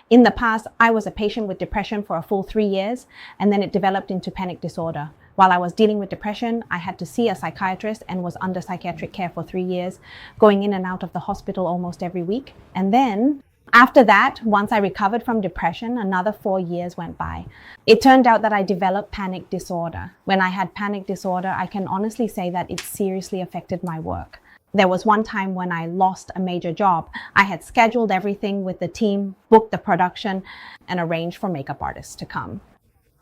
In the past, I was a patient with depression for a full 3 years, and then it developed into panic disorder. While I was dealing with depression, I had to see a psychiatrist and was under psychiatric care for 3 years, going in and out of the hospital almost every week. And then after that, once I recovered from depression, another 4 years went by. It turned out that I developed panic disorder. When I had panic disorder, I can honestly say that it seriously affected my work. There was one time when I lost a major job. I had scheduled everything with the team, booked the production, and arranged for makeup artists to come.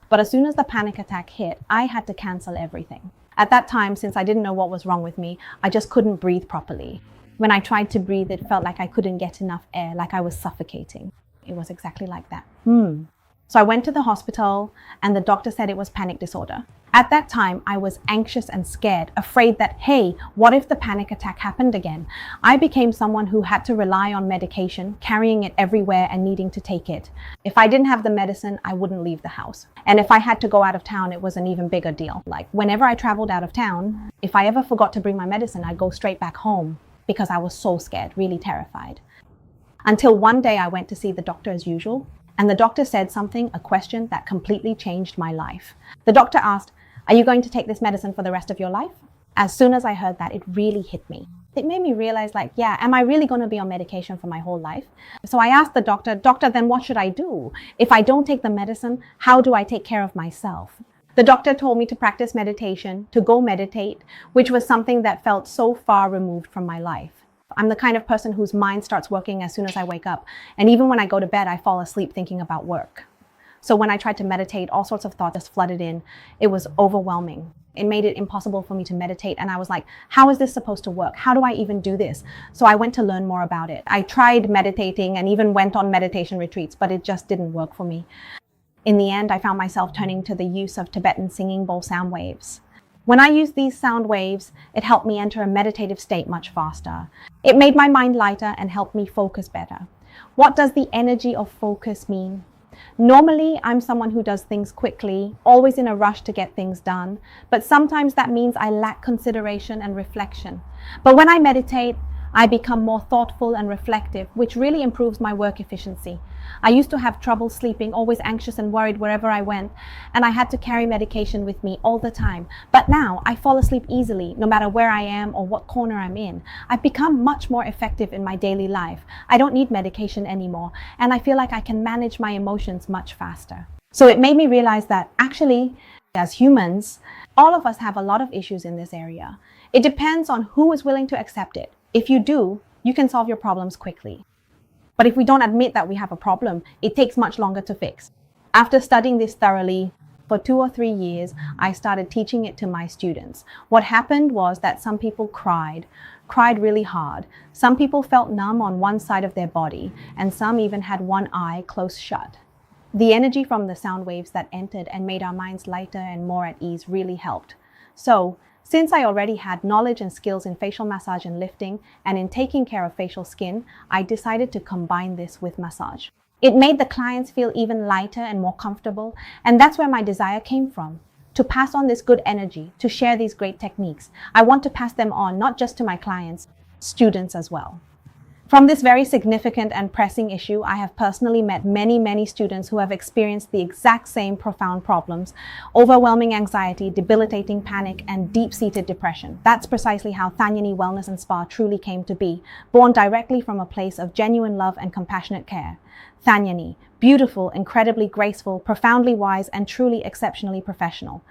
But as soon as the panic attack hit, I had to cancel everything. At that time, since I didn't know what was wrong with me, I just couldn't breathe properly. When I tried to breathe, it felt like I couldn't get enough air, like I was suffocating. It was exactly like that. So I went to the hospital and the doctor said it was panic disorder. At that time, I was anxious and scared, afraid that, hey, what if the panic attack happened again? I became someone who had to rely on medication, carrying it everywhere and needing to take it. If I didn't have the medicine, I wouldn't leave the house. And if I had to go out of town, it was an even bigger deal. Like whenever I traveled out of town, if I ever forgot to bring my medicine, I'd go straight back home because I was so scared, really terrified. Until one day I went to see the doctor as usual, and the doctor said something, a question that completely changed my life. The doctor asked, "Are you going to take this medicine for the rest of your life?" As soon as I heard that, it really hit me. It made me realize like, yeah, am I really going to be on medication for my whole life? So I asked the doctor, then what should I do? If I don't take the medicine, how do I take care of myself? The doctor told me to practice meditation, to go meditate, which was something that felt so far removed from my life. I'm the kind of person whose mind starts working as soon as I wake up. And even when I go to bed, I fall asleep thinking about work. So when I tried to meditate, all sorts of thoughts just flooded in. It was overwhelming. It made it impossible for me to meditate. And I was like, how is this supposed to work? How do I even do this? So I went to learn more about it. I tried meditating and even went on meditation retreats, but it just didn't work for me. In the end, I found myself turning to the use of Tibetan singing bowl sound waves. When I used these sound waves, it helped me enter a meditative state much faster. It made my mind lighter and helped me focus better. What does the energy of focus mean? Normally, I'm someone who does things quickly, always in a rush to get things done, but sometimes that means I lack consideration and reflection. But when I meditate, I become more thoughtful and reflective, which really improves my work efficiency. I used to have trouble sleeping, always anxious and worried wherever I went, and I had to carry medication with me all the time. But now I fall asleep easily, no matter where I am or what corner I'm in. I've become much more effective in my daily life. I don't need medication anymore, and I feel like I can manage my emotions much faster. So it made me realize that actually, as humans, all of us have a lot of issues in this area. It depends on who is willing to accept it. If you do, you can solve your problems quickly. But if we don't admit that we have a problem, it takes much longer to fix. After studying this thoroughly for 2 or 3 years, I started teaching it to my students. What happened was that some people cried really hard. Some people felt numb on one side of their body, and some even had one eye closed shut. The energy from the sound waves that entered and made our minds lighter and more at ease really helped. So, since I already had knowledge and skills in facial massage and lifting, and in taking care of facial skin, I decided to combine this with massage. It made the clients feel even lighter and more comfortable, and that's where my desire came from. To pass on this good energy, to share these great techniques. I want to pass them on not just to my clients, students as well. From this very significant and pressing issue, I have personally met many students who have experienced the exact same profound problems: overwhelming anxiety, debilitating panic, and deep-seated depression. That's precisely how Thannyanee Wellness and Spa truly came to be, born directly from a place of genuine love and compassionate care. Thannyanee, beautiful, incredibly graceful, profoundly wise, and truly exceptionally professional.